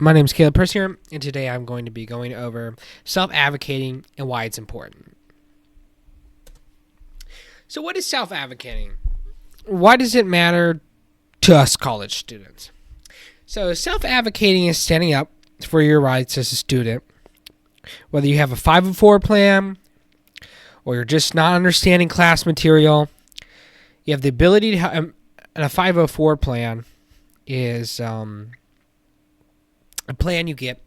My name is Caleb Purse here, and today I'm going to be going over self-advocating and why it's important. So what is self-advocating? Why does it matter to us college students? So self-advocating is standing up for your rights as a student, whether you have a 504 plan or you're just not understanding class material. You have the ability to have, and a 504 plan is a plan you get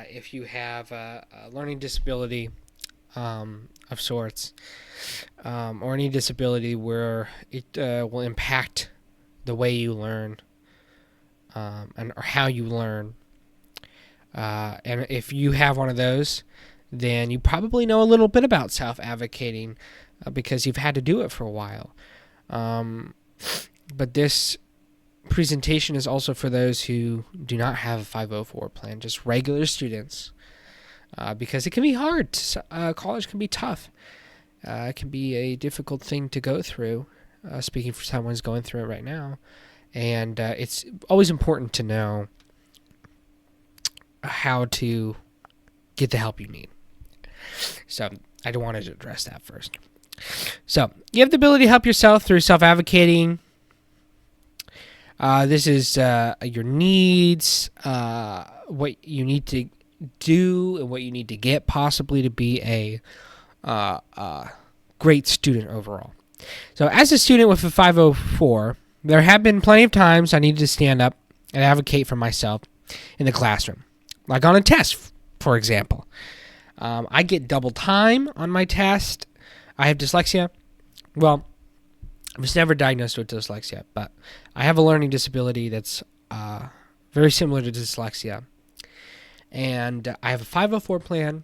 if you have a learning disability of sorts, or any disability where it will impact the way you learn or how you learn. And if you have one of those, then you probably know a little bit about self-advocating because you've had to do it for a while. But this presentation is also for those who do not have a 504 plan, just regular students, because it can be hard. College can be tough. It can be a difficult thing to go through, speaking for someone who's going through it right now. And it's always important to know how to get the help you need. So I wanted to address that first. So you have the ability to help yourself through self-advocating. This is your needs, what you need to do, and what you need to get possibly to be a great student overall. So as a student with a 504, there have been plenty of times I needed to stand up and advocate for myself in the classroom, like on a test, for example. I get double time on my test. I have dyslexia. Well, I was never diagnosed with dyslexia, but I have a learning disability that's very similar to dyslexia. And I have a 504 plan.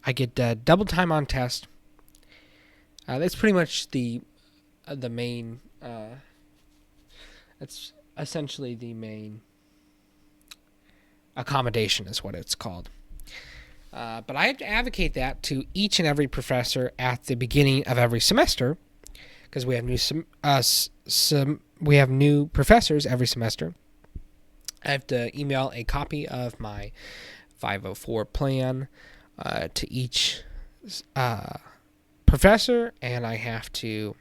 I get double time on test. That's pretty much the main. That's essentially the main accommodation, is what it's called. But I have to advocate that to each and every professor at the beginning of every semester, because we have new professors every semester. I have to email a copy of my 504 plan to each professor, and I have to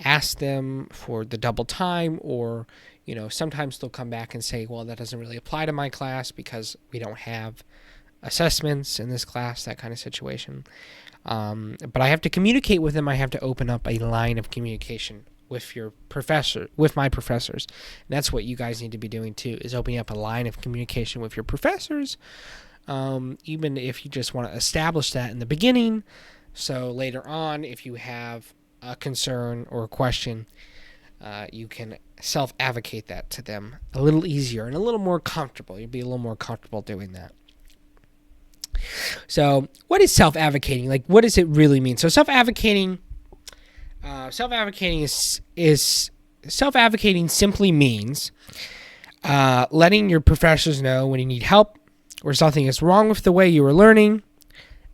ask them for the double time, or sometimes they'll come back and say, well, that doesn't really apply to my class because we don't have assessments in this class, that kind of situation. But I have to communicate with them. I have to open up a line of communication with my professors. And that's what you guys need to be doing too, is opening up a line of communication with your professors, even if you just want to establish that in the beginning. So later on, if you have a concern or a question, you can self-advocate that to them a little easier and a little more comfortable. You'll be a little more comfortable doing that. So what is self-advocating? Like, what does it really mean? So self-advocating simply means letting your professors know when you need help or something is wrong with the way you are learning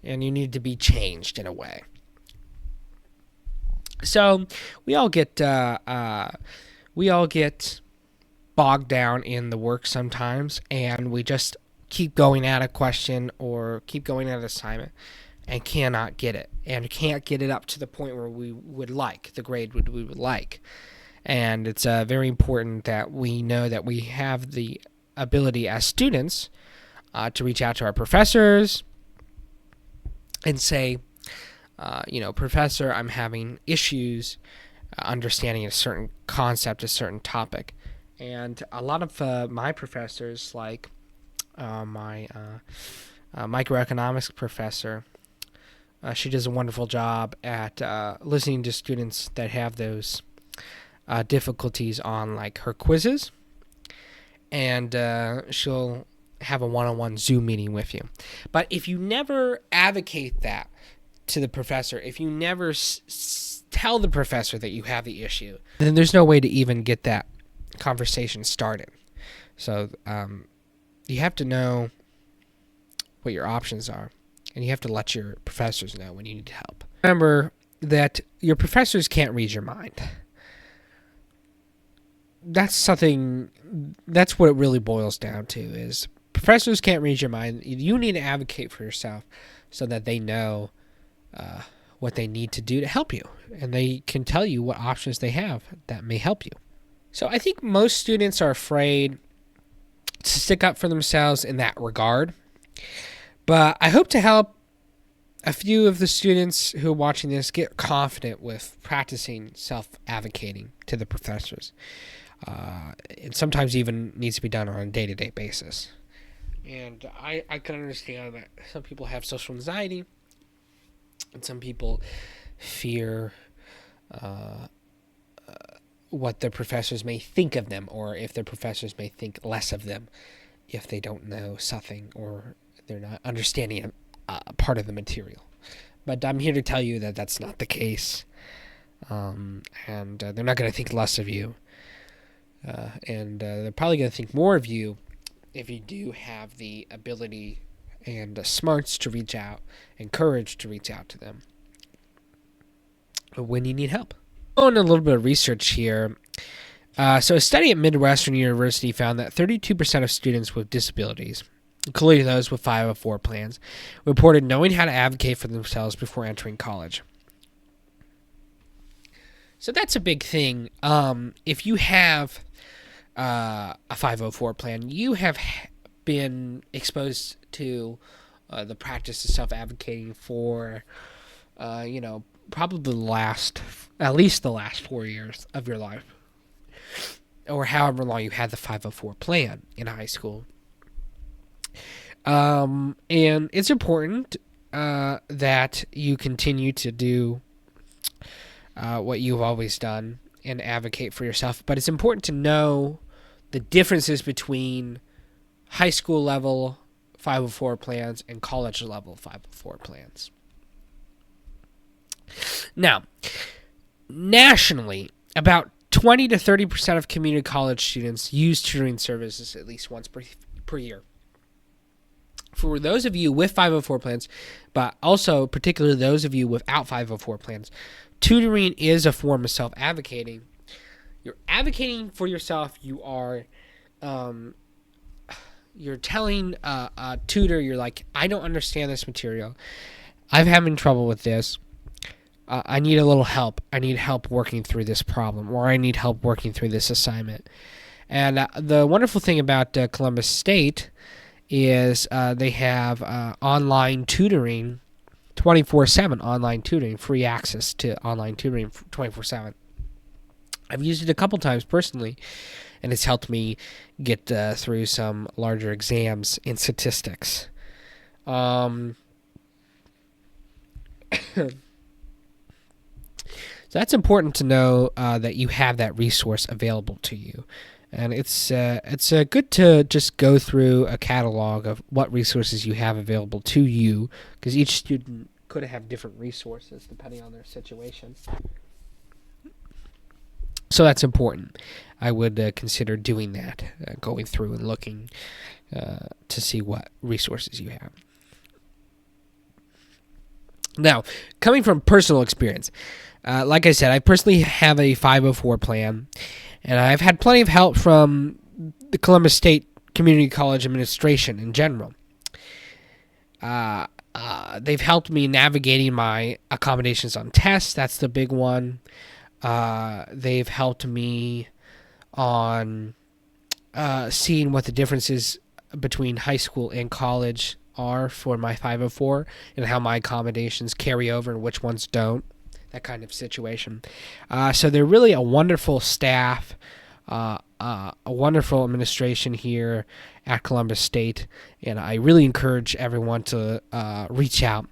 and you need to be changed in a way. So we all get bogged down in the work sometimes, and we just keep going at a question or keep going at an assignment and cannot get it, and can't get it up to the point where we would like, the grade we would like. And it's very important that we know that we have the ability as students to reach out to our professors and say, Professor, I'm having issues understanding a certain concept, a certain topic. And a lot of my professors, like my microeconomics professor, she does a wonderful job at listening to students that have those difficulties on like her quizzes, and she'll have a one-on-one Zoom meeting with you. But if you never advocate that to the professor, if you never tell the professor that you have the issue, then there's no way to even get that conversation started. So you have to know what your options are, and you have to let your professors know when you need help. Remember that your professors can't read your mind. that's what it really boils down to is professors can't read your mind. You need to advocate for yourself so that they know what they need to do to help you, and they can tell you what options they have that may help you. So I think most students are afraid to stick up for themselves in that regard, but I hope to help a few of the students who are watching this get confident with practicing self-advocating to the professors. It sometimes even needs to be done on a day-to-day basis. And I can understand that some people have social anxiety, and some people fear what their professors may think of them, or if their professors may think less of them if they don't know something or they're not understanding part of the material. But I'm here to tell you that that's not the case, and they're not going to think less of you, and they're probably going to think more of you if you do have the ability and smarts to reach out and courage to reach out to them when you need help. On a little bit of research here. So a study at Midwestern University found that 32% of students with disabilities, including those with 504 plans, reported knowing how to advocate for themselves before entering college. So that's a big thing. If you have a 504 plan, you have been exposed to the practice of self-advocating for, probably at least the last 4 years of your life, or however long you had the 504 plan in high school. And it's important that you continue to do what you've always done and advocate for yourself. But it's important to know the differences between high school level 504 plans and college level 504 plans. Now, nationally, about 20 to 30% of community college students use tutoring services at least once per year. For those of you with 504 plans, but also particularly those of you without 504 plans, tutoring is a form of self-advocating. You're advocating for yourself. You are, you're telling a tutor, you're like, I don't understand this material. I'm having trouble with this. I need a little help. I need help working through this problem, or I need help working through this assignment. And the wonderful thing about Columbus State is they have online tutoring, 24/7 online tutoring, free access to online tutoring 24/7. I've used it a couple times personally, and it's helped me get through some larger exams in statistics. So that's important to know that you have that resource available to you. And it's good to just go through a catalog of what resources you have available to you, because each student could have different resources depending on their situation. So that's important. I would consider doing that, going through and looking to see what resources you have. Now, coming from personal experience, like I said, I personally have a 504 plan, and I've had plenty of help from the Columbus State Community College administration in general. They've helped me navigating my accommodations on tests. That's the big one. They've helped me on seeing what the differences between high school and college are for my 504 and how my accommodations carry over and which ones don't. That kind of situation. So they're really a wonderful staff, a wonderful administration here at Columbus State, and I really encourage everyone to reach out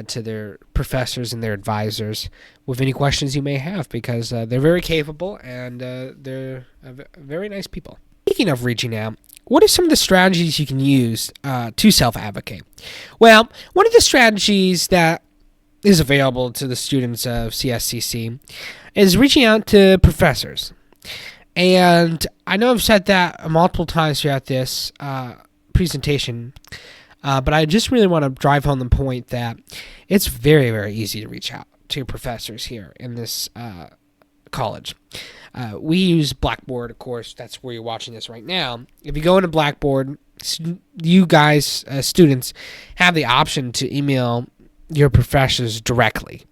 to their professors and their advisors with any questions you may have, because they're very capable and they're very nice people. Speaking of reaching out, what are some of the strategies you can use to self-advocate? Well, one of the strategies that is available to the students of CSCC is reaching out to professors. And I know I've said that multiple times throughout this presentation, but I just really want to drive home the point that it's very, very easy to reach out to professors here in this college. We use Blackboard, of course. That's where you're watching this right now. If you go into Blackboard, you guys, students, have the option to email your professors directly.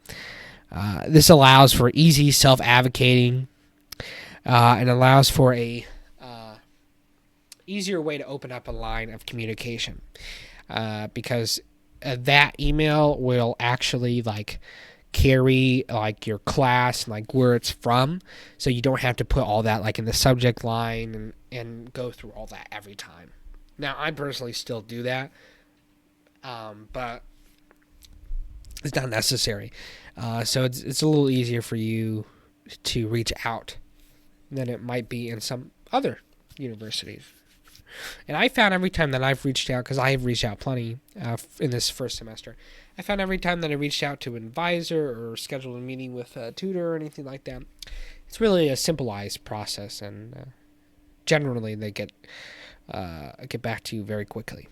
This allows for easy self-advocating and allows for a easier way to open up a line of communication because that email will actually carry your class and where it's from, so you don't have to put all that in the subject line and go through all that every time. Now, I personally still do that, but it's not necessary. So it's a little easier for you to reach out than it might be in some other universities. And I found every time that I've reached out, because I have reached out plenty in this first semester, I found every time that I reached out to an advisor or scheduled a meeting with a tutor or anything like that, it's really a simplified process, and generally they get back to you very quickly.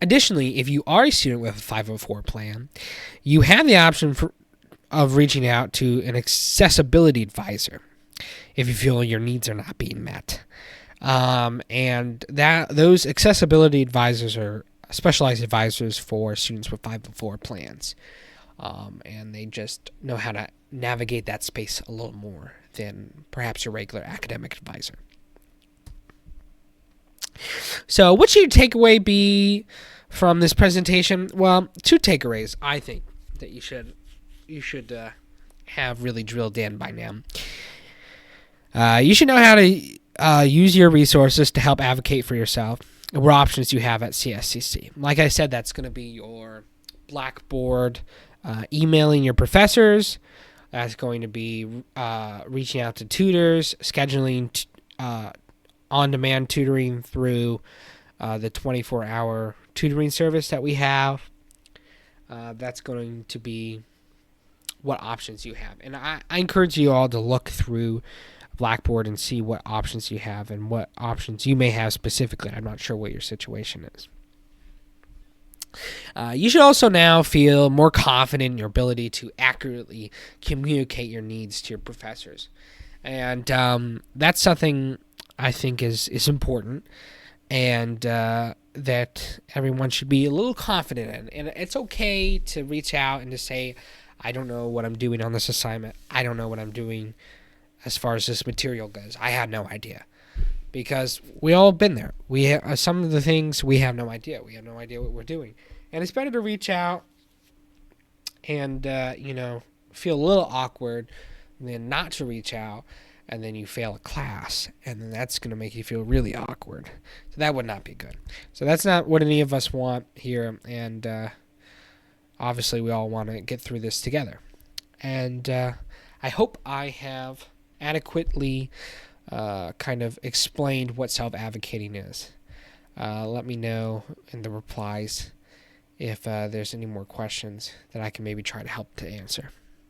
Additionally, if you are a student with a 504 plan, you have the option of reaching out to an accessibility advisor if you feel your needs are not being met. And those accessibility advisors are specialized advisors for students with 504 plans. And they just know how to navigate that space a little more than perhaps your regular academic advisor. So what should your takeaway be from this presentation? Well, 2 takeaways I think that you should have really drilled in by now. You should know how to use your resources to help advocate for yourself and what options you have at CSCC. Like I said, that's going to be your Blackboard, emailing your professors. That's going to be reaching out to tutors, scheduling on-demand tutoring through the 24-hour tutoring service that we have. That's going to be what options you have. And I encourage you all to look through Blackboard and see what options you have and what options you may have specifically. I'm not sure what your situation is. You should also now feel more confident in your ability to accurately communicate your needs to your professors. And that's something I think is important, and that everyone should be a little confident in. And it's okay to reach out and to say, I don't know what I'm doing on this assignment. I don't know what I'm doing as far as this material goes. I have no idea. Because we all have been there. We have, some of the things we have no idea. We have no idea what we're doing. And it's better to reach out and, feel a little awkward than not to reach out, and then you fail a class, and then that's going to make you feel really awkward. So that would not be good. So that's not what any of us want here, and obviously we all want to get through this together. And I hope I have adequately kind of explained what self-advocating is. Let me know in the replies if there's any more questions that I can maybe try to help to answer.